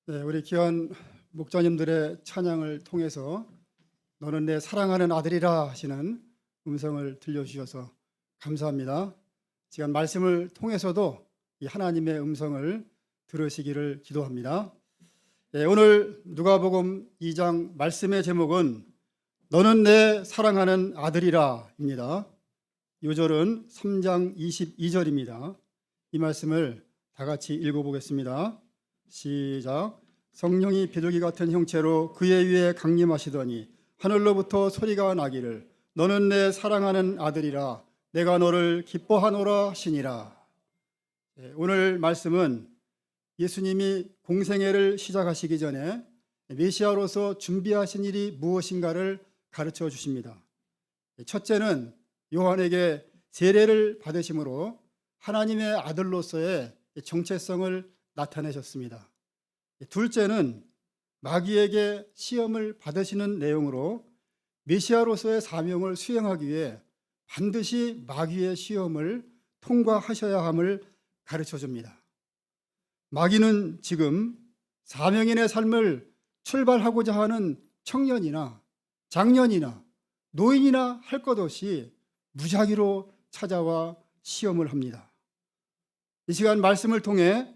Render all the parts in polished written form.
네, 우리 귀한 목자님들의 찬양을 통해서 너는 내 사랑하는 아들이라 하시는 음성을 들려주셔서 감사합니다. 시간 말씀을 통해서도 이 하나님의 음성을 들으시기를 기도합니다. 네, 오늘 누가복음 2장 말씀의 제목은 너는 내 사랑하는 아들이라입니다. 요절은 3장 22절입니다. 이 말씀을 다 같이 읽어보겠습니다. 시작. 성령이 비둘기 같은 형체로 그의 위에 강림하시더니 하늘로부터 소리가 나기를 너는 내 사랑하는 아들이라 내가 너를 기뻐하노라 하시니라. 오늘 말씀은 예수님이 공생애를 시작하시기 전에 메시아로서 준비하신 일이 무엇인가를 가르쳐 주십니다. 첫째는 요한에게 세례를 받으심으로 하나님의 아들로서의 정체성을 나타내셨습니다. 둘째는 마귀에게 시험을 받으시는 내용으로 메시아로서의 사명을 수행하기 위해 반드시 마귀의 시험을 통과하셔야 함을 가르쳐 줍니다. 마귀는 지금 사명인의 삶을 출발하고자 하는 청년이나 장년이나 노인이나 할 것 없이 무작위로 찾아와 시험을 합니다. 이 시간 말씀을 통해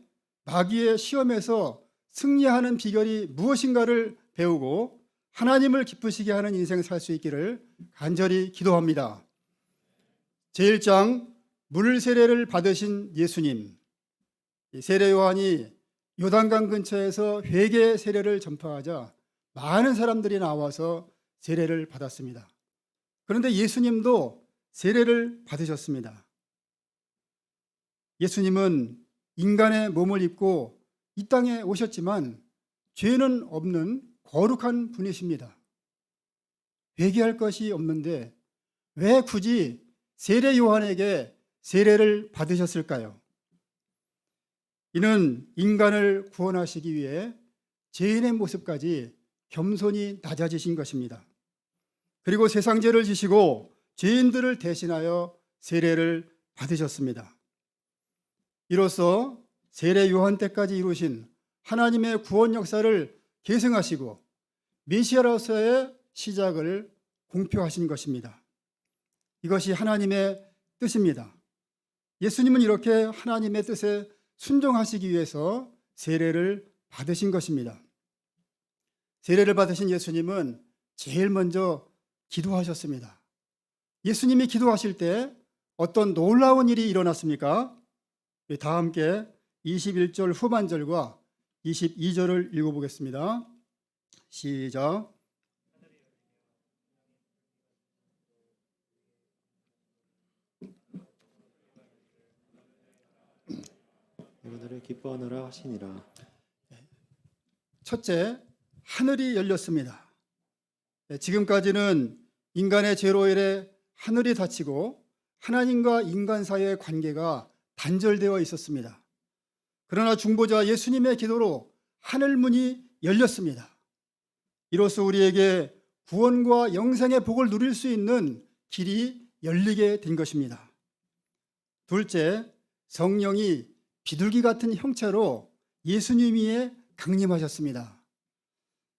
마귀의 시험에서 승리하는 비결이 무엇인가를 배우고 하나님을 기쁘시게 하는 인생 살 수 있기를 간절히 기도합니다. 제1장 물 세례를 받으신 예수님, 세례 요한이 요단강 근처에서 회개 세례를 전파하자 많은 사람들이 나와서 세례를 받았습니다. 그런데 예수님도 세례를 받으셨습니다. 예수님은 인간의 몸을 입고 이 땅에 오셨지만 죄는 없는 거룩한 분이십니다. 회개할 것이 없는데 왜 굳이 세례 요한에게 세례를 받으셨을까요? 이는 인간을 구원하시기 위해 죄인의 모습까지 겸손히 낮아지신 것입니다. 그리고 세상 죄를 지시고 죄인들을 대신하여 세례를 받으셨습니다. 이로써 세례 요한 때까지 이루신 하나님의 구원 역사를 계승하시고 메시아로서의 시작을 공표하신 것입니다. 이것이 하나님의 뜻입니다. 예수님은 이렇게 하나님의 뜻에 순종하시기 위해서 세례를 받으신 것입니다. 세례를 받으신 예수님은 제일 먼저 기도하셨습니다. 예수님이 기도하실 때 어떤 놀라운 일이 일어났습니까? 다 함께 21절 후반절과 22절을 읽어보겠습니다. 시작. 너를 기뻐하노라 하시니라. 첫째, 하늘이 열렸습니다. 지금까지는 인간의 죄로 인해 하늘이 닫히고 하나님과 인간 사이의 관계가 단절되어 있었습니다. 그러나 중보자 예수님의 기도로 하늘문이 열렸습니다. 이로써 우리에게 구원과 영생의 복을 누릴 수 있는 길이 열리게 된 것입니다. 둘째, 성령이 비둘기 같은 형체로 예수님 위에 강림하셨습니다.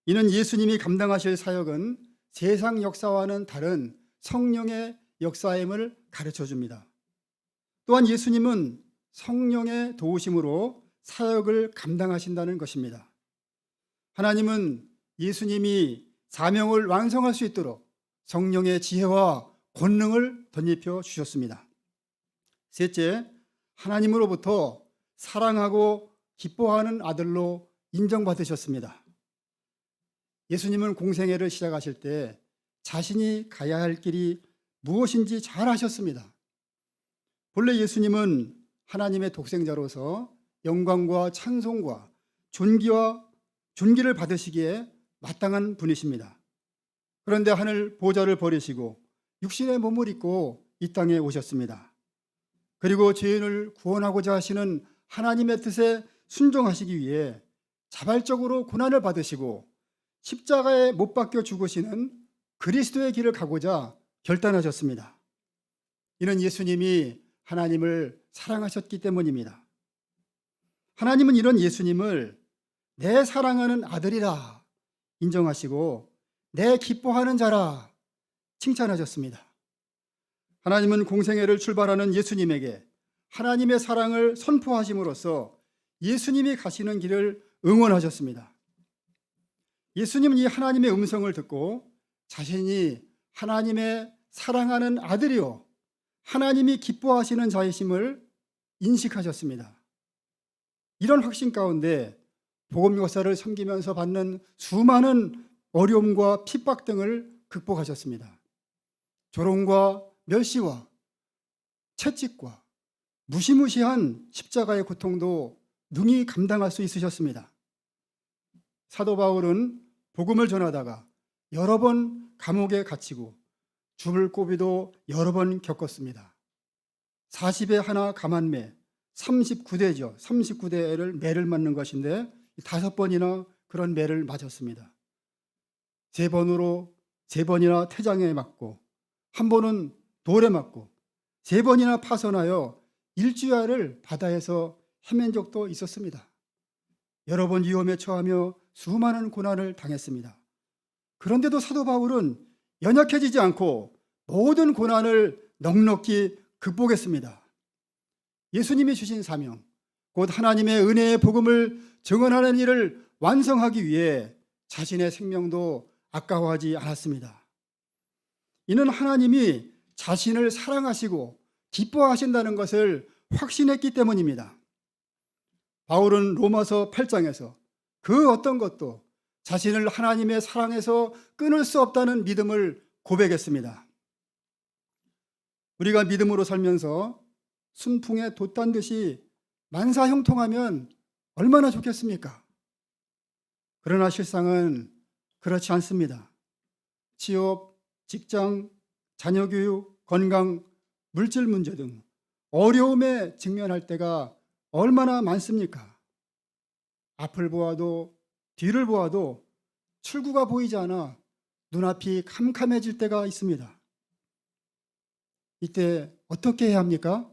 이는 예수님이 감당하실 사역은 세상 역사와는 다른 성령의 역사임을 가르쳐 줍니다. 또한 예수님은 성령의 도우심으로 사역을 감당하신다는 것입니다. 하나님은 예수님이 사명을 완성할 수 있도록 성령의 지혜와 권능을 덧입혀 주셨습니다. 셋째, 하나님으로부터 사랑하고 기뻐하는 아들로 인정받으셨습니다. 예수님은 공생애를 시작하실 때 자신이 가야 할 길이 무엇인지 잘 아셨습니다. 본래 예수님은 하나님의 독생자로서 영광과 찬송과 존귀를 받으시기에 마땅한 분이십니다. 그런데 하늘 보좌를 버리시고 육신의 몸을 입고 이 땅에 오셨습니다. 그리고 죄인을 구원하고자 하시는 하나님의 뜻에 순종하시기 위해 자발적으로 고난을 받으시고 십자가에 못 박혀 죽으시는 그리스도의 길을 가고자 결단하셨습니다. 이는 예수님이 하나님을 사랑하셨기 때문입니다. 하나님은 이런 예수님을 내 사랑하는 아들이라 인정하시고 내 기뻐하는 자라 칭찬하셨습니다. 하나님은 공생애를 출발하는 예수님에게 하나님의 사랑을 선포하심으로써 예수님이 가시는 길을 응원하셨습니다. 예수님은 이 하나님의 음성을 듣고 자신이 하나님의 사랑하는 아들이요 하나님이 기뻐하시는 자이심을 인식하셨습니다. 이런 확신 가운데 복음 역사를 섬기면서 받는 수많은 어려움과 핍박 등을 극복하셨습니다. 조롱과 멸시와 채찍과 무시무시한 십자가의 고통도 능히 감당할 수 있으셨습니다. 사도 바울은 복음을 전하다가 여러 번 감옥에 갇히고 죽을 고비도 여러 번 겪었습니다. 40에 하나 감한매, 39대죠. 39대를 매를 맞는 것인데 5번이나 그런 매를 맞았습니다. 3번이나 태장에 맞고 한 번은 돌에 맞고 3번이나 파손하여 일주일을 바다에서 헤맨 적도 있었습니다. 여러 번 위험에 처하며 수많은 고난을 당했습니다. 그런데도 사도 바울은 연약해지지 않고 모든 고난을 넉넉히 극복했습니다. 예수님이 주신 사명, 곧 하나님의 은혜의 복음을 증언하는 일을 완성하기 위해 자신의 생명도 아까워하지 않았습니다. 이는 하나님이 자신을 사랑하시고 기뻐하신다는 것을 확신했기 때문입니다. 바울은 로마서 8장에서 그 어떤 것도 자신을 하나님의 사랑에서 끊을 수 없다는 믿음을 고백했습니다. 우리가 믿음으로 살면서 순풍에 돛단 듯이 만사형통하면 얼마나 좋겠습니까? 그러나 실상은 그렇지 않습니다. 취업, 직장, 자녀 교육, 건강, 물질 문제 등 어려움에 직면할 때가 얼마나 많습니까? 앞을 보아도 뒤를 보아도 출구가 보이지 않아 눈앞이 캄캄해질 때가 있습니다. 이때 어떻게 해야 합니까?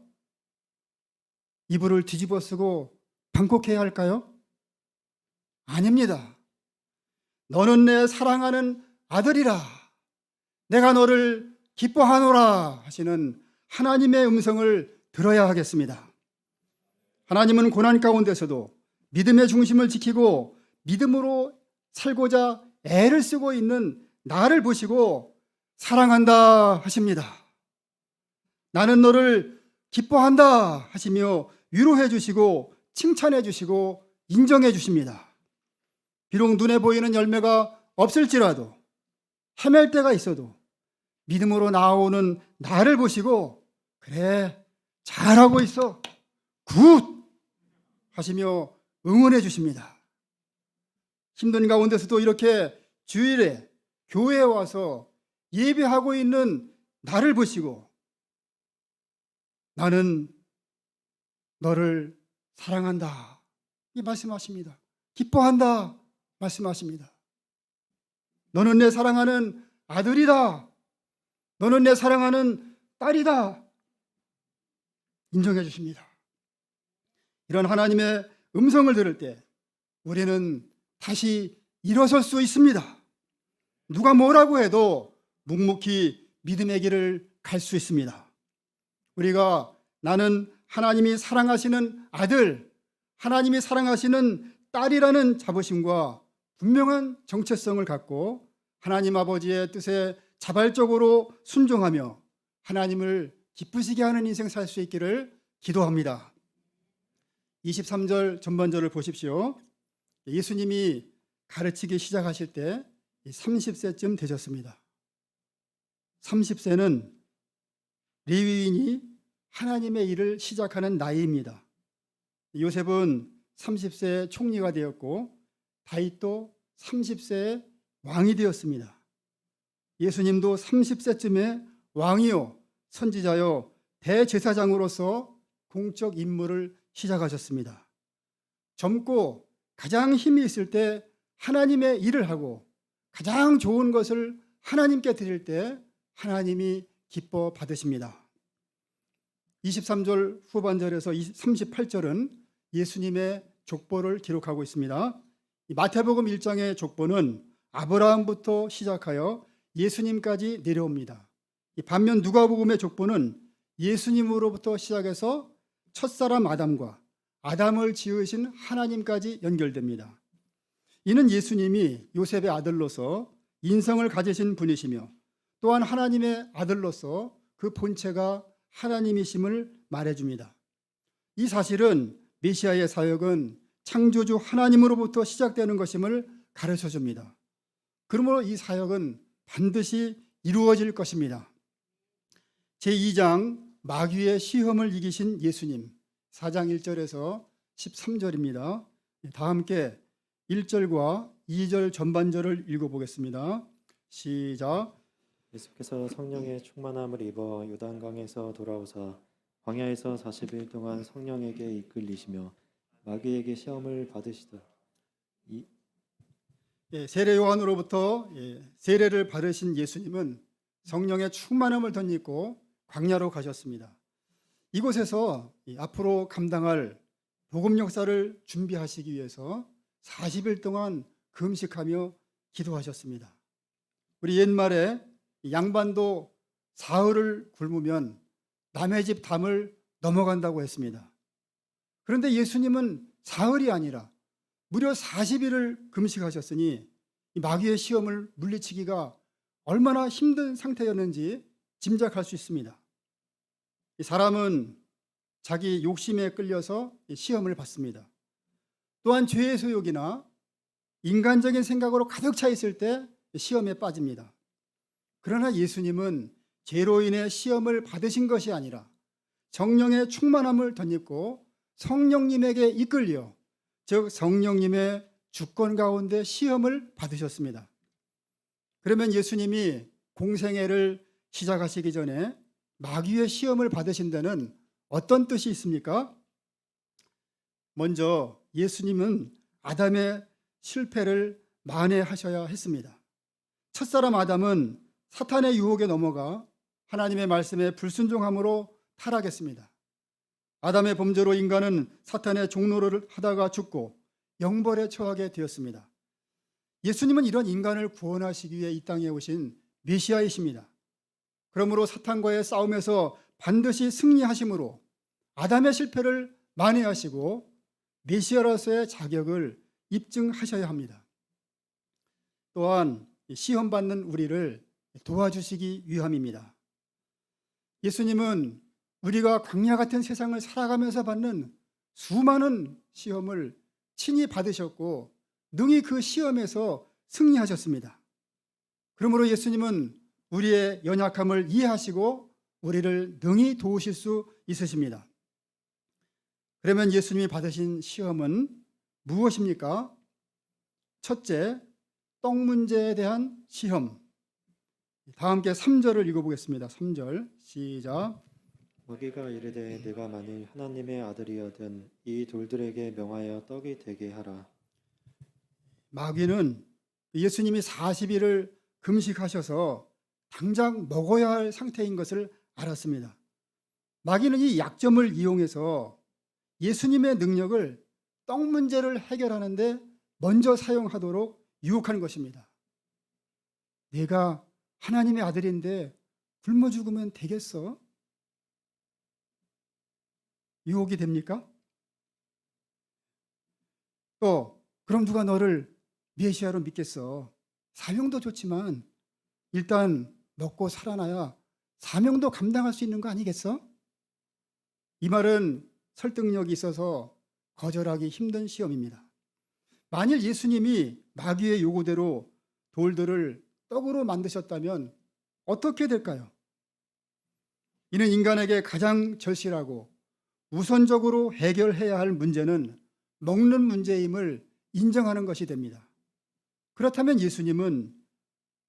이불을 뒤집어 쓰고 방콕해야 할까요? 아닙니다. 너는 내 사랑하는 아들이라 내가 너를 기뻐하노라 하시는 하나님의 음성을 들어야 하겠습니다. 하나님은 고난 가운데서도 믿음의 중심을 지키고 믿음으로 살고자 애를 쓰고 있는 나를 보시고 사랑한다 하십니다. 나는 너를 기뻐한다 하시며 위로해 주시고 칭찬해 주시고 인정해 주십니다. 비록 눈에 보이는 열매가 없을지라도 헤맬 때가 있어도 믿음으로 나아오는 나를 보시고 그래 잘하고 있어 굿 하시며 응원해 주십니다. 힘든 가운데서도 이렇게 주일에 교회에 와서 예배하고 있는 나를 보시고 나는 너를 사랑한다 이 말씀하십니다. 기뻐한다 말씀하십니다. 너는 내 사랑하는 아들이다. 너는 내 사랑하는 딸이다. 인정해 주십니다. 이런 하나님의 음성을 들을 때 우리는 다시 일어설 수 있습니다. 누가 뭐라고 해도 묵묵히 믿음의 길을 갈 수 있습니다. 우리가 나는 하나님이 사랑하시는 아들, 하나님이 사랑하시는 딸이라는 자부심과 분명한 정체성을 갖고 하나님 아버지의 뜻에 자발적으로 순종하며 하나님을 기쁘시게 하는 인생 살 수 있기를 기도합니다. 23절 전반절을 보십시오. 예수님이 가르치기 시작하실 때 30세쯤 되셨습니다. 30세는 레위인이 하나님의 일을 시작하는 나이입니다. 요셉은 30세에 총리가 되었고 다윗도 30세에 왕이 되었습니다. 예수님도 30세쯤에 왕이요 선지자요 대제사장으로서 공적 임무를 시작하셨습니다. 젊고 가장 힘이 있을 때 하나님의 일을 하고 가장 좋은 것을 하나님께 드릴 때 하나님이 기뻐 받으십니다. 23절 후반절에서 38절은 예수님의 족보를 기록하고 있습니다. 이 마태복음 1장의 족보는 아브라함부터 시작하여 예수님까지 내려옵니다. 이 반면 누가복음의 족보는 예수님으로부터 시작해서 첫사람 아담과 아담을 지으신 하나님까지 연결됩니다. 이는 예수님이 요셉의 아들로서 인성을 가지신 분이시며 또한 하나님의 아들로서 그 본체가 하나님이심을 말해줍니다. 이 사실은 메시아의 사역은 창조주 하나님으로부터 시작되는 것임을 가르쳐줍니다. 그러므로 이 사역은 반드시 이루어질 것입니다. 제2장 마귀의 시험을 이기신 예수님 4장 1절에서 13절입니다. 다 함께 1절과 2절 전반절을 읽어보겠습니다. 시작. 예수께서 성령의 충만함을 입어 요단강에서 돌아오사 광야에서 40일 동안 성령에게 이끌리시며 마귀에게 시험을 받으시더. 세례 요한으로부터 세례를 받으신 예수님은 성령의 충만함을 덧입고 광야로 가셨습니다. 이곳에서 앞으로 감당할 복음 역사를 준비하시기 위해서 40일 동안 금식하며 기도하셨습니다. 우리 옛말에 양반도 사흘을 굶으면 남의 집 담을 넘어간다고 했습니다. 그런데 예수님은 사흘이 아니라 무려 40일을 금식하셨으니 이 마귀의 시험을 물리치기가 얼마나 힘든 상태였는지 짐작할 수 있습니다. 이 사람은 자기 욕심에 끌려서 시험을 받습니다. 또한 죄의 소욕이나 인간적인 생각으로 가득 차 있을 때 시험에 빠집니다. 그러나 예수님은 죄로 인해 시험을 받으신 것이 아니라 성령의 충만함을 덧입고 성령님에게 이끌려, 즉 성령님의 주권 가운데 시험을 받으셨습니다. 그러면 예수님이 공생애를 시작하시기 전에 마귀의 시험을 받으신 데는 어떤 뜻이 있습니까? 먼저 예수님은 아담의 실패를 만회하셔야 했습니다. 첫사람 아담은 사탄의 유혹에 넘어가 하나님의 말씀에 불순종함으로 타락했습니다. 아담의 범죄로 인간은 사탄의 종노릇을 하다가 죽고 영벌에 처하게 되었습니다. 예수님은 이런 인간을 구원하시기 위해 이 땅에 오신 메시아이십니다. 그러므로 사탄과의 싸움에서 반드시 승리하심으로 아담의 실패를 만회하시고 메시아로서의 자격을 입증하셔야 합니다. 또한 시험받는 우리를 도와주시기 위함입니다. 예수님은 우리가 광야 같은 세상을 살아가면서 받는 수많은 시험을 친히 받으셨고 능히 그 시험에서 승리하셨습니다. 그러므로 예수님은 우리의 연약함을 이해하시고 우리를 능히 도우실 수 있으십니다. 그러면 예수님이 받으신 시험은 무엇입니까? 첫째, 떡 문제에 대한 시험. 다 함께 3절을 읽어보겠습니다. 3절 시작. 마귀가 이르되 내가 만일 하나님의 아들이여든 이 돌들에게 명하여 떡이 되게 하라. 마귀는 예수님이 40일을 금식하셔서 당장 먹어야 할 상태인 것을 알았습니다. 마귀는 이 약점을 이용해서 예수님의 능력을 떡 문제를 해결하는데 먼저 사용하도록 유혹하는 것입니다. 내가 하나님의 아들인데 굶어 죽으면 되겠어? 유혹이 됩니까? 또 그럼 누가 너를 메시아로 믿겠어? 사명도 좋지만 일단 먹고 살아나야 사명도 감당할 수 있는 거 아니겠어? 이 말은 설득력이 있어서 거절하기 힘든 시험입니다. 만일 예수님이 마귀의 요구대로 돌들을 떡으로 만드셨다면 어떻게 될까요? 이는 인간에게 가장 절실하고 우선적으로 해결해야 할 문제는 먹는 문제임을 인정하는 것이 됩니다. 그렇다면 예수님은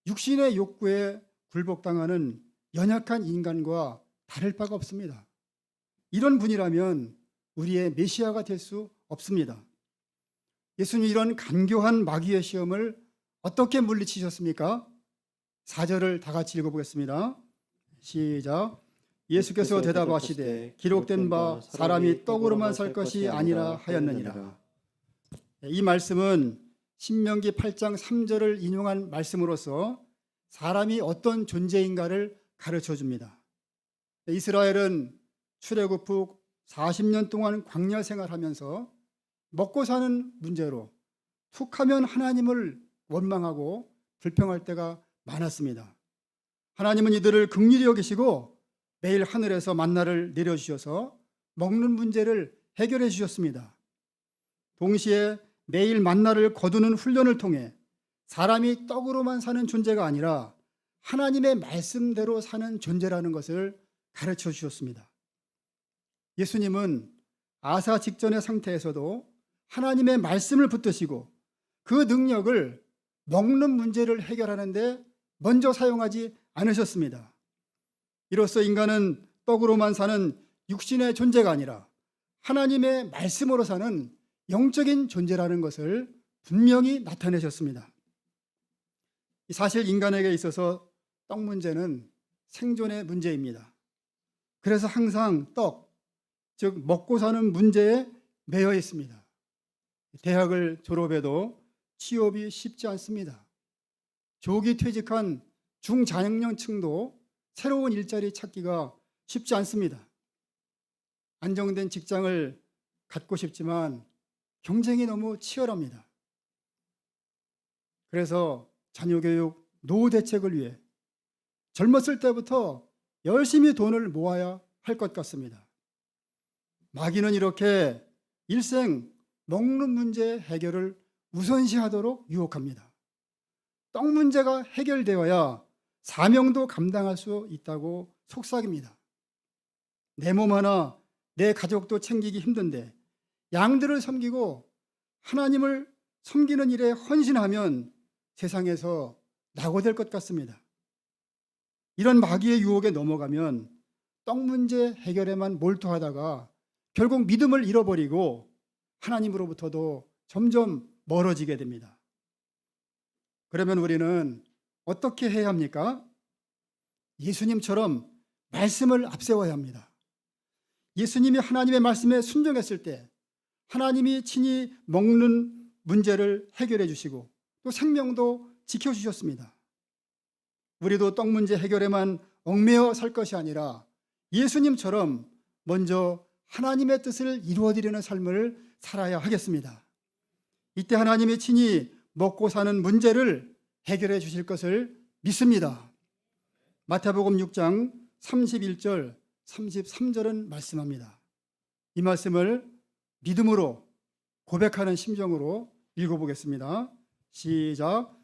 육신의 욕구에 굴복당하는 연약한 인간과 다를 바가 없습니다. 이런 분이라면 우리의 메시아가 될 수 없습니다. 예수님이 이런 간교한 마귀의 시험을 어떻게 물리치셨습니까? 4절을 다 같이 읽어보겠습니다. 시작. 예수께서 대답하시되 기록된 바 사람이 떡으로만 살 것이 아니라 하였느니라. 이 말씀은 신명기 8장 3절을 인용한 말씀으로서 사람이 어떤 존재인가를 가르쳐 줍니다. 이스라엘은 출애굽 후 40년 동안 광야 생활하면서 먹고 사는 문제로 툭하면 하나님을 원망하고 불평할 때가 많았습니다. 하나님은 이들을 긍휼히 여기시고 매일 하늘에서 만나를 내려주셔서 먹는 문제를 해결해 주셨습니다. 동시에 매일 만나를 거두는 훈련을 통해 사람이 떡으로만 사는 존재가 아니라 하나님의 말씀대로 사는 존재라는 것을 가르쳐 주셨습니다. 예수님은 아사 직전의 상태에서도 하나님의 말씀을 붙드시고 그 능력을 먹는 문제를 해결하는 데 먼저 사용하지 않으셨습니다. 이로써 인간은 떡으로만 사는 육신의 존재가 아니라 하나님의 말씀으로 사는 영적인 존재라는 것을 분명히 나타내셨습니다. 사실 인간에게 있어서 떡 문제는 생존의 문제입니다. 그래서 항상 떡, 즉 먹고 사는 문제에 매여 있습니다. 대학을 졸업해도 취업이 쉽지 않습니다. 조기 퇴직한 중장년층도 새로운 일자리 찾기가 쉽지 않습니다. 안정된 직장을 갖고 싶지만 경쟁이 너무 치열합니다. 그래서 자녀교육, 노후 대책을 위해 젊었을 때부터 열심히 돈을 모아야 할 것 같습니다. 마귀는 이렇게 일생 먹는 문제 해결을 우선시하도록 유혹합니다. 떡 문제가 해결되어야 사명도 감당할 수 있다고 속삭입니다. 내 몸 하나, 내 가족도 챙기기 힘든데 양들을 섬기고 하나님을 섬기는 일에 헌신하면 세상에서 낙오될 것 같습니다. 이런 마귀의 유혹에 넘어가면 떡 문제 해결에만 몰두하다가 결국 믿음을 잃어버리고 하나님으로부터도 점점 멀어지게 됩니다. 그러면 우리는 어떻게 해야 합니까? 예수님처럼 말씀을 앞세워야 합니다. 예수님이 하나님의 말씀에 순종했을 때 하나님이 친히 먹는 문제를 해결해 주시고 또 생명도 지켜주셨습니다. 우리도 떡 문제 해결에만 얽매여 살 것이 아니라 예수님처럼 먼저 하나님의 뜻을 이루어드리는 삶을 살아야 하겠습니다. 이때 하나님이 친히 먹고 사는 문제를 해결해 주실 것을 믿습니다. 마태복음 6장 31절, 33절은 말씀합니다. 이 말씀을 믿음으로 고백하는 심정으로 읽어보겠습니다. 시작.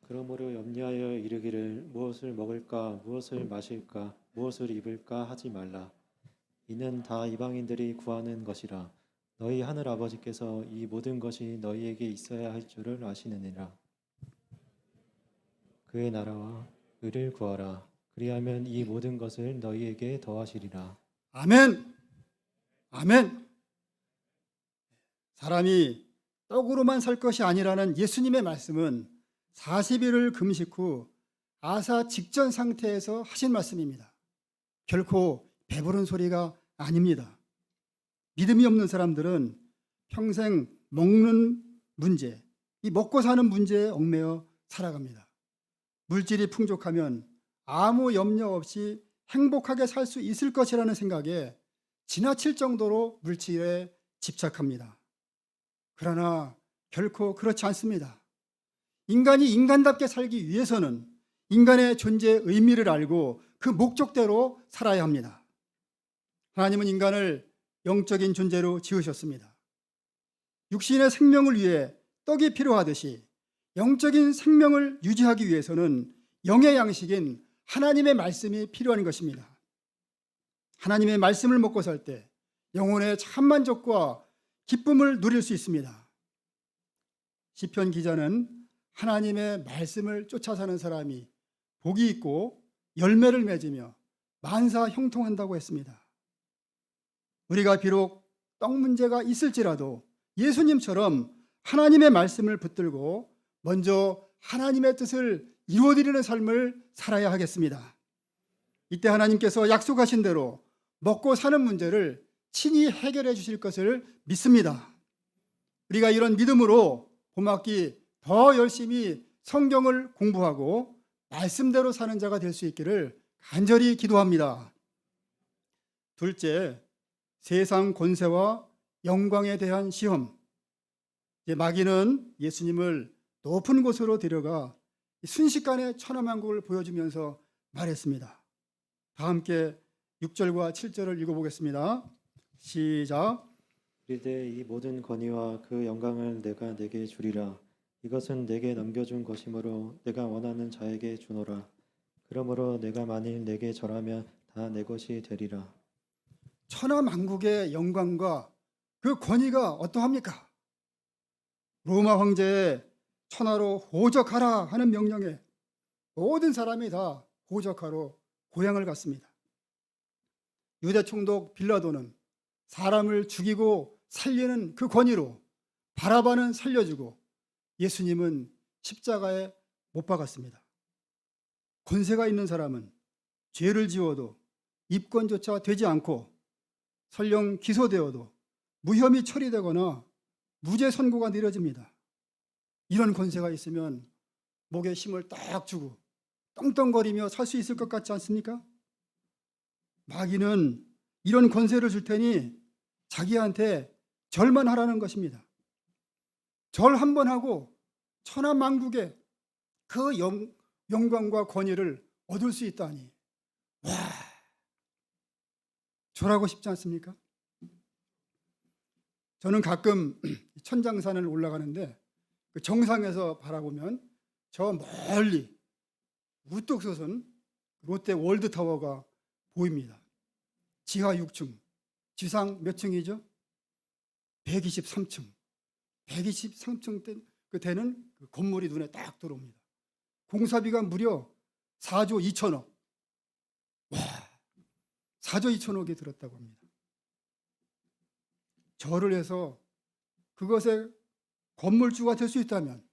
그러므로 염려하여 이르기를 무엇을 먹을까 무엇을 마실까 무엇을 입을까 하지 말라. 이는 다 이방인들이 구하는 것이라. 너희 하늘 아버지께서 이 모든 것이 너희에게 있어야 할 줄을 아시느니라. 그의 나라와 의를 구하라. 그리하면 이 모든 것을 너희에게 더하시리라. 아멘. 아멘. 사람이 떡으로만 살 것이 아니라는 예수님의 말씀은 40일을 금식 후 아사 직전 상태에서 하신 말씀입니다. 결코 배부른 소리가 아닙니다. 믿음이 없는 사람들은 평생 먹는 문제, 이 먹고 사는 문제에 얽매여 살아갑니다. 물질이 풍족하면 아무 염려 없이 행복하게 살 수 있을 것이라는 생각에 지나칠 정도로 물질에 집착합니다. 그러나 결코 그렇지 않습니다. 인간이 인간답게 살기 위해서는 인간의 존재의 의미를 알고 그 목적대로 살아야 합니다. 하나님은 인간을 영적인 존재로 지으셨습니다. 육신의 생명을 위해 떡이 필요하듯이 영적인 생명을 유지하기 위해서는 영의 양식인 하나님의 말씀이 필요한 것입니다. 하나님의 말씀을 먹고 살 때 영혼의 참 만족과 기쁨을 누릴 수 있습니다. 시편 기자는 하나님의 말씀을 쫓아 사는 사람이 복이 있고 열매를 맺으며 만사 형통한다고 했습니다. 우리가 비록 떡 문제가 있을지라도 예수님처럼 하나님의 말씀을 붙들고 먼저 하나님의 뜻을 이루어드리는 삶을 살아야 하겠습니다. 이때 하나님께서 약속하신 대로 먹고 사는 문제를 친히 해결해 주실 것을 믿습니다. 우리가 이런 믿음으로 봄학기 더 열심히 성경을 공부하고 말씀대로 사는 자가 될 수 있기를 간절히 기도합니다. 둘째, 세상 권세와 영광에 대한 시험. 마귀는 예수님을 높은 곳으로 데려가 순식간에 천하만국을 보여주면서 말했습니다. 다 함께 6절과 7절을 읽어보겠습니다. 시작. 이르되 이 모든 권위와 그 영광을 내가 내게 주리라. 이것은 내게 넘겨준 것이므로 내가 원하는 자에게 주노라. 그러므로 내가 만일 내게 절하면 다 내 것이 되리라. 천하만국의 영광과 그 권위가 어떠합니까? 로마 황제의 천하로 호적하라 하는 명령에 모든 사람이 다 호적하러 고향을 갔습니다. 유대 총독 빌라도는 사람을 죽이고 살리는 그 권위로 바라바는 살려주고 예수님은 십자가에 못 박았습니다. 권세가 있는 사람은 죄를 지어도 입건조차 되지 않고 설령 기소되어도 무혐의 처리되거나 무죄 선고가 내려집니다. 이런 권세가 있으면 목에 힘을 딱 주고 떵떵거리며 살 수 있을 것 같지 않습니까? 마귀는 이런 권세를 줄 테니 자기한테 절만 하라는 것입니다. 절 한 번 하고 천하만국의 그 영광과 권위를 얻을 수 있다니, 와, 절하고 싶지 않습니까? 저는 가끔 천장산을 올라가는데 그 정상에서 바라보면 저 멀리 우뚝 솟은 롯데 월드타워가 보입니다. 지하 6층, 지상 몇 층이죠? 123층. 123층 되는 그 건물이 눈에 딱 들어옵니다. 공사비가 무려 4조 2천억. 와, 4조 2천억이 들었다고 합니다. 절을 해서 그것에 건물주가 될 수 있다면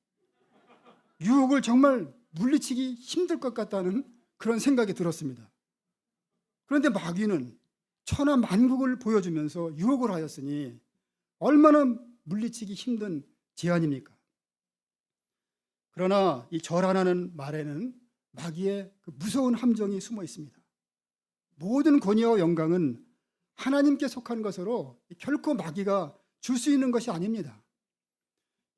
유혹을 정말 물리치기 힘들 것 같다는 그런 생각이 들었습니다. 그런데 마귀는 천하만국을 보여주면서 유혹을 하였으니 얼마나 물리치기 힘든 제안입니까? 그러나 이 절하라는 말에는 마귀의 그 무서운 함정이 숨어 있습니다. 모든 권위와 영광은 하나님께 속한 것으로 결코 마귀가 줄 수 있는 것이 아닙니다.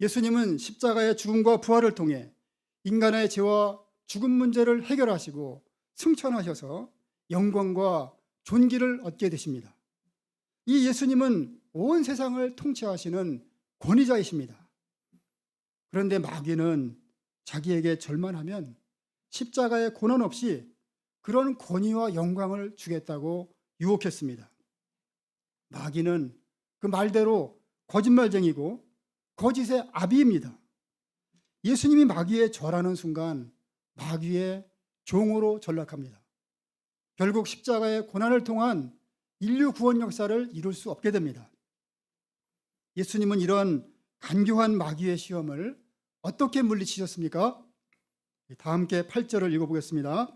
예수님은 십자가의 죽음과 부활을 통해 인간의 죄와 죽음 문제를 해결하시고 승천하셔서 영광과 존귀를 얻게 되십니다. 이 예수님은 온 세상을 통치하시는 권위자이십니다. 그런데 마귀는 자기에게 절만하면 십자가의 고난 없이 그런 권위와 영광을 주겠다고 유혹했습니다. 마귀는 그 말대로 거짓말쟁이고 거짓의 아비입니다. 예수님이 마귀에 절하는 순간 마귀의 종으로 전락합니다. 결국 십자가의 고난을 통한 인류 구원 역사를 이룰 수 없게 됩니다. 예수님은 이런 간교한 마귀의 시험을 어떻게 물리치셨습니까? 다 함께 8절을 읽어보겠습니다.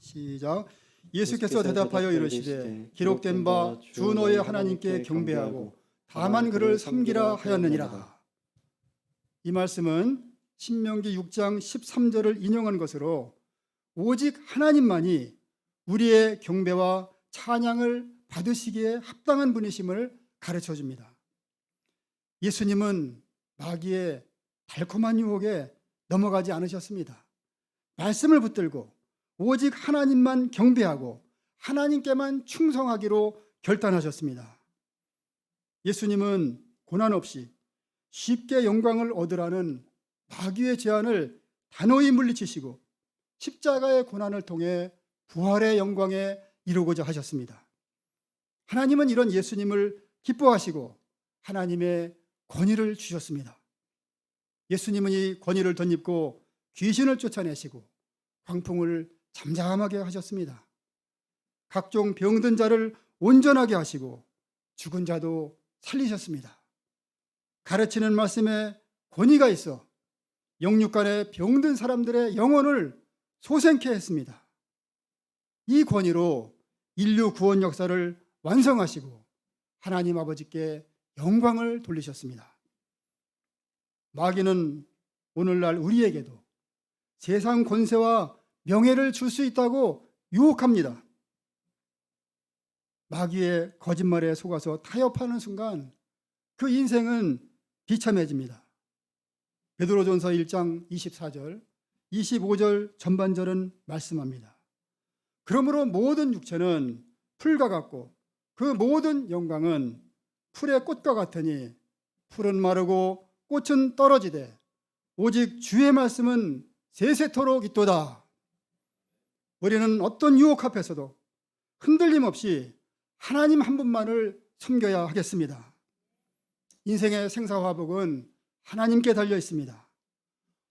시작. 예수께서 대답하여 이르시되 기록된 바 주 너의 하나님께 경배하고 다만 그를 섬기라 하였느니라. 이 말씀은 신명기 6장 13절을 인용한 것으로 오직 하나님만이 우리의 경배와 찬양을 받으시기에 합당한 분이심을 가르쳐 줍니다. 예수님은 마귀의 달콤한 유혹에 넘어가지 않으셨습니다. 말씀을 붙들고 오직 하나님만 경배하고 하나님께만 충성하기로 결단하셨습니다. 예수님은 고난 없이 쉽게 영광을 얻으라는 마귀의 제안을 단호히 물리치시고 십자가의 고난을 통해 부활의 영광에 이루고자 하셨습니다. 하나님은 이런 예수님을 기뻐하시고 하나님의 권위를 주셨습니다. 예수님은 이 권위를 덧입고 귀신을 쫓아내시고 광풍을 잠잠하게 하셨습니다. 각종 병든 자를 온전하게 하시고 죽은 자도 살리셨습니다. 가르치는 말씀에 권위가 있어 영육간에 병든 사람들의 영혼을 소생케 했습니다. 이 권위로 인류 구원 역사를 완성하시고 하나님 아버지께 영광을 돌리셨습니다. 마귀는 오늘날 우리에게도 세상 권세와 명예를 줄 수 있다고 유혹합니다. 마귀의 거짓말에 속아서 타협하는 순간 그 인생은 비참해집니다. 베드로전서 1장 24절, 25절 전반절은 말씀합니다. 그러므로 모든 육체는 풀과 같고 그 모든 영광은 풀의 꽃과 같으니 풀은 마르고 꽃은 떨어지되 오직 주의 말씀은 세세토록 있도다. 우리는 어떤 유혹 앞에서도 흔들림 없이 하나님 한 분만을 섬겨야 하겠습니다. 인생의 생사화복은 하나님께 달려 있습니다.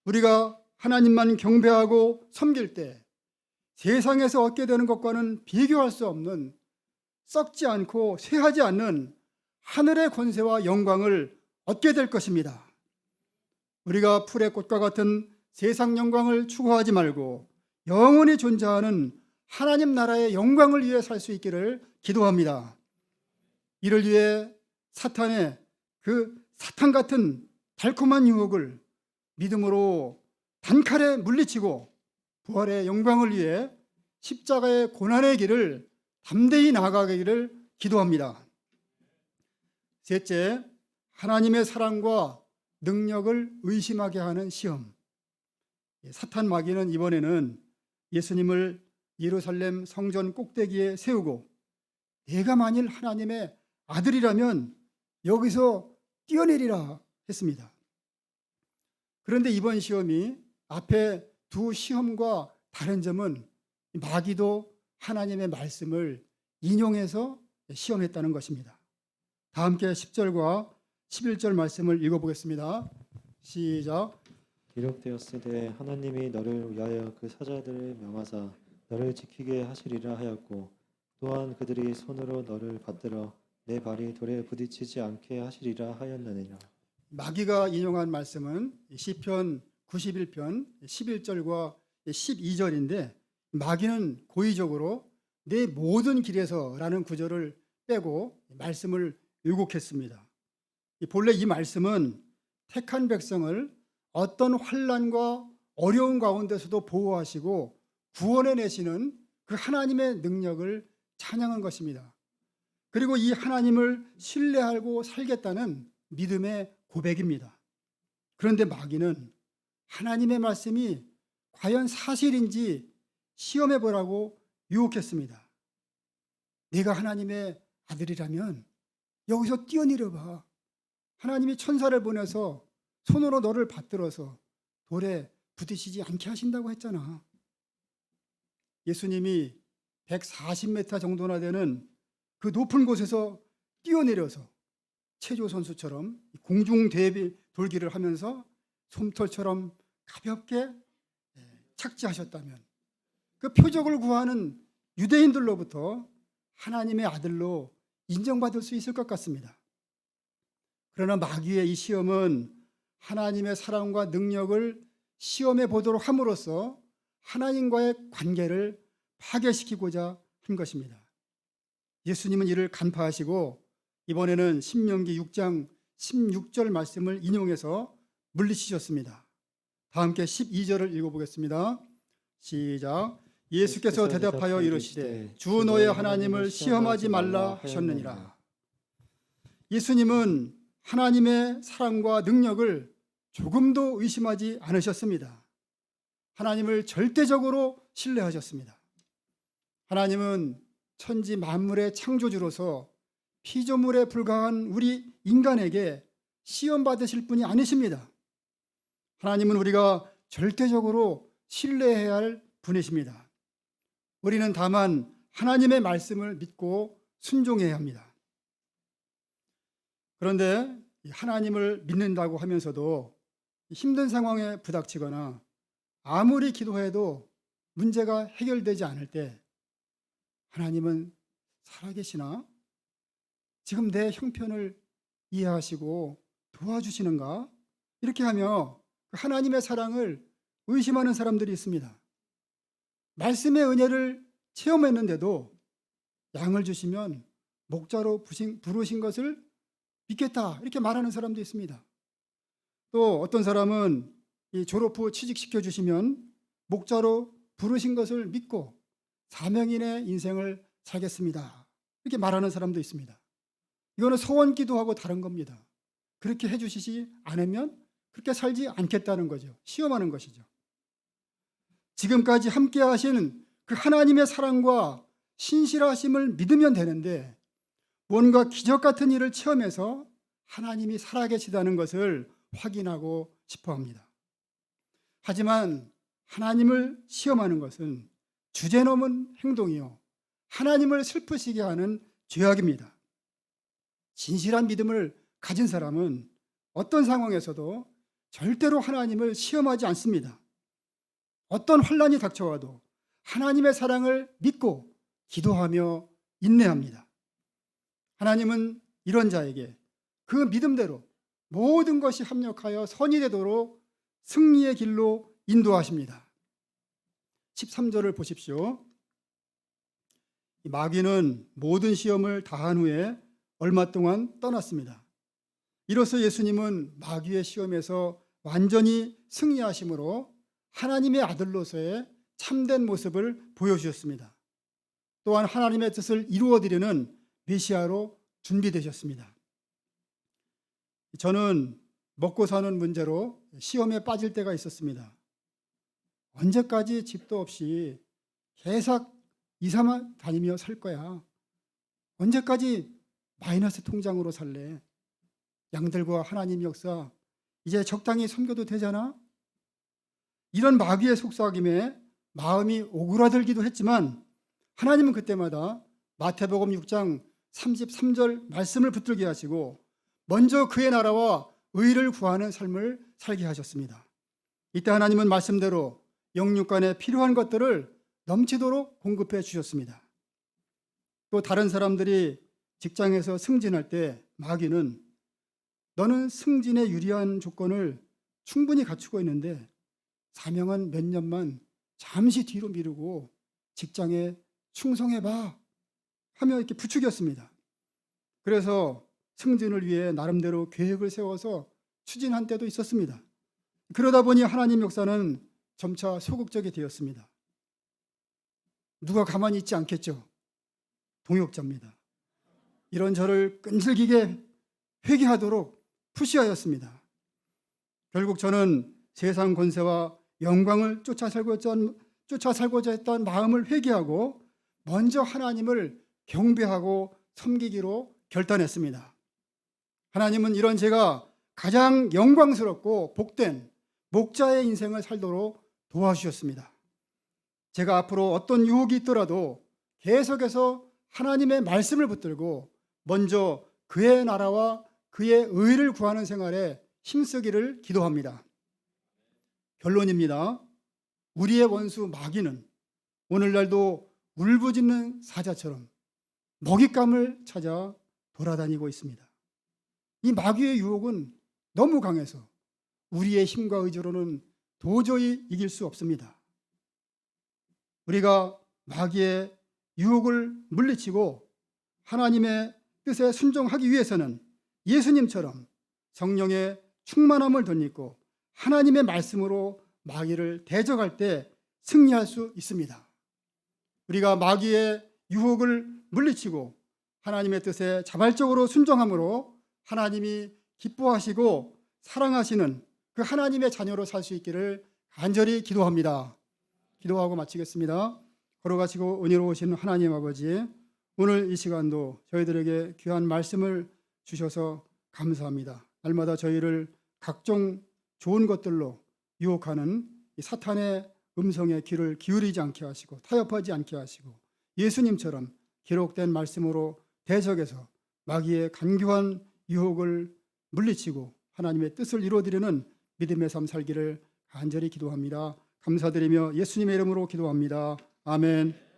우리가 하나님만 경배하고 섬길 때 세상에서 얻게 되는 것과는 비교할 수 없는 썩지 않고 쇠하지 않는 하늘의 권세와 영광을 얻게 될 것입니다. 우리가 풀의 꽃과 같은 세상 영광을 추구하지 말고 영원히 존재하는 하나님 나라의 영광을 위해 살 수 있기를 기도합니다. 이를 위해 사탄의 그 사탄 같은 달콤한 유혹을 믿음으로 단칼에 물리치고 부활의 영광을 위해 십자가의 고난의 길을 담대히 나아가기를 기도합니다. 셋째, 하나님의 사랑과 능력을 의심하게 하는 시험. 사탄 마귀는 이번에는 예수님을 예루살렘 성전 꼭대기에 세우고 내가 만일 하나님의 아들이라면 여기서 뛰어내리라 했습니다. 그런데 이번 시험이 앞에 두 시험과 다른 점은 마귀도 하나님의 말씀을 인용해서 시험했다는 것입니다. 다 함께 10절과 11절 말씀을 읽어보겠습니다. 시작. 기록되었으되 하나님이 너를 위하여 그 사자들을 명하사 너를 지키게 하시리라 하였고 또한 그들이 손으로 너를 받들어 내 발이 돌에 부딪히지 않게 하시리라 하였느니라. 마귀가 인용한 말씀은 시편 91편 11절과 12절인데 마귀는 고의적으로 내 모든 길에서라는 구절을 빼고 말씀을 왜곡했습니다. 본래 이 말씀은 택한 백성을 어떤 환난과 어려운 가운데서도 보호하시고 구원해 내시는 그 하나님의 능력을 찬양한 것입니다. 그리고 이 하나님을 신뢰하고 살겠다는 믿음의 고백입니다. 그런데 마귀는 하나님의 말씀이 과연 사실인지 시험해 보라고 유혹했습니다. 내가 하나님의 아들이라면 여기서 뛰어내려 봐. 하나님이 천사를 보내서 손으로 너를 받들어서 돌에 부딪히지 않게 하신다고 했잖아. 예수님이 140m 정도나 되는 그 높은 곳에서 뛰어내려서 체조 선수처럼 공중 대비 돌기를 하면서 솜털처럼 가볍게 착지하셨다면 그 표적을 구하는 유대인들로부터 하나님의 아들로 인정받을 수 있을 것 같습니다. 그러나 마귀의 이 시험은 하나님의 사랑과 능력을 시험해 보도록 함으로써 하나님과의 관계를 파괴시키고자 한 것입니다. 예수님은 이를 간파하시고 이번에는 신명기 6장 16절 말씀을 인용해서 물리치셨습니다. 다 함께 12절을 읽어보겠습니다. 시작. 예수께서 대답하여 이르시되 주 너의 하나님을 시험하지 말라 하셨느니라. 예수님은 하나님의 사랑과 능력을 조금도 의심하지 않으셨습니다. 하나님을 절대적으로 신뢰하셨습니다. 하나님은 천지 만물의 창조주로서 피조물에 불과한 우리 인간에게 시험 받으실 분이 아니십니다. 하나님은 우리가 절대적으로 신뢰해야 할 분이십니다. 우리는 다만 하나님의 말씀을 믿고 순종해야 합니다. 그런데 하나님을 믿는다고 하면서도 힘든 상황에 부닥치거나 아무리 기도해도 문제가 해결되지 않을 때 하나님은 살아계시나? 지금 내 형편을 이해하시고 도와주시는가? 이렇게 하며 하나님의 사랑을 의심하는 사람들이 있습니다. 말씀의 은혜를 체험했는데도 양을 주시면 목자로 부르신 것을 믿겠다 이렇게 말하는 사람도 있습니다. 또 어떤 사람은 이 졸업 후 취직시켜 주시면 목자로 부르신 것을 믿고 사명인의 인생을 살겠습니다. 이렇게 말하는 사람도 있습니다. 이거는 소원 기도하고 다른 겁니다. 그렇게 해주시지 않으면 그렇게 살지 않겠다는 거죠. 시험하는 것이죠. 지금까지 함께 하신 그 하나님의 사랑과 신실하심을 믿으면 되는데 뭔가 기적 같은 일을 체험해서 하나님이 살아계시다는 것을 확인하고 싶어 합니다. 하지만 하나님을 시험하는 것은 주제넘은 행동이요, 하나님을 슬프시게 하는 죄악입니다. 진실한 믿음을 가진 사람은 어떤 상황에서도 절대로 하나님을 시험하지 않습니다. 어떤 혼란이 닥쳐와도 하나님의 사랑을 믿고 기도하며 인내합니다. 하나님은 이런 자에게 그 믿음대로 모든 것이 합력하여 선이 되도록 승리의 길로 인도하십니다. 13절을 보십시오. 마귀는 모든 시험을 다한 후에 얼마 동안 떠났습니다. 이로써 예수님은 마귀의 시험에서 완전히 승리하심으로 하나님의 아들로서의 참된 모습을 보여주셨습니다. 또한 하나님의 뜻을 이루어드리는 메시아로 준비되셨습니다. 저는 먹고 사는 문제로 시험에 빠질 때가 있었습니다. 언제까지 집도 없이 계속 이사만 다니며 살 거야? 언제까지 마이너스 통장으로 살래? 양들과 하나님 역사 이제 적당히 섬겨도 되잖아? 이런 마귀의 속삭임에 마음이 오그라들기도 했지만 하나님은 그때마다 마태복음 6장 33절 말씀을 붙들게 하시고 먼저 그의 나라와 의를 구하는 삶을 살게 하셨습니다. 이때 하나님은 말씀대로 영육간에 필요한 것들을 넘치도록 공급해 주셨습니다. 또 다른 사람들이 직장에서 승진할 때 마귀는 너는 승진에 유리한 조건을 충분히 갖추고 있는데 사명은 몇 년만 잠시 뒤로 미루고 직장에 충성해봐 하며 이렇게 부추겼습니다. 그래서 승진을 위해 나름대로 계획을 세워서 추진한 때도 있었습니다. 그러다 보니 하나님 역사는 점차 소극적이 되었습니다. 누가 가만히 있지 않겠죠? 동역자입니다. 이런 저를 끈질기게 회개하도록 푸시하였습니다. 결국 저는 세상 권세와 영광을 쫓아 살고자 했던 마음을 회개하고 먼저 하나님을 경배하고 섬기기로 결단했습니다. 하나님은 이런 제가 가장 영광스럽고 복된 목자의 인생을 살도록 도와주셨습니다. 제가 앞으로 어떤 유혹이 있더라도 계속해서 하나님의 말씀을 붙들고 먼저 그의 나라와 그의 의를 구하는 생활에 힘쓰기를 기도합니다. 결론입니다. 우리의 원수 마귀는 오늘날도 울부짖는 사자처럼 먹잇감을 찾아 돌아다니고 있습니다. 이 마귀의 유혹은 너무 강해서 우리의 힘과 의지로는 도저히 이길 수 없습니다. 우리가 마귀의 유혹을 물리치고 하나님의 뜻에 순종하기 위해서는 예수님처럼 성령의 충만함을 덧입고 하나님의 말씀으로 마귀를 대적할 때 승리할 수 있습니다. 우리가 마귀의 유혹을 물리치고 하나님의 뜻에 자발적으로 순종함으로 하나님이 기뻐하시고 사랑하시는 그 하나님의 자녀로 살 수 있기를 간절히 기도합니다. 기도하고 마치겠습니다. 걸어가시고 은혜로우신 하나님 아버지, 오늘 이 시간도 저희들에게 귀한 말씀을 주셔서 감사합니다. 날마다 저희를 각종 좋은 것들로 유혹하는 이 사탄의 음성에 귀를 기울이지 않게 하시고 타협하지 않게 하시고 예수님처럼 기록된 말씀으로 대적해서 마귀의 간교한 유혹을 물리치고 하나님의 뜻을 이루어드리는 믿음의 삶 살기를 간절히 기도합니다. 감사드리며 예수님의 이름으로 기도합니다. 아멘.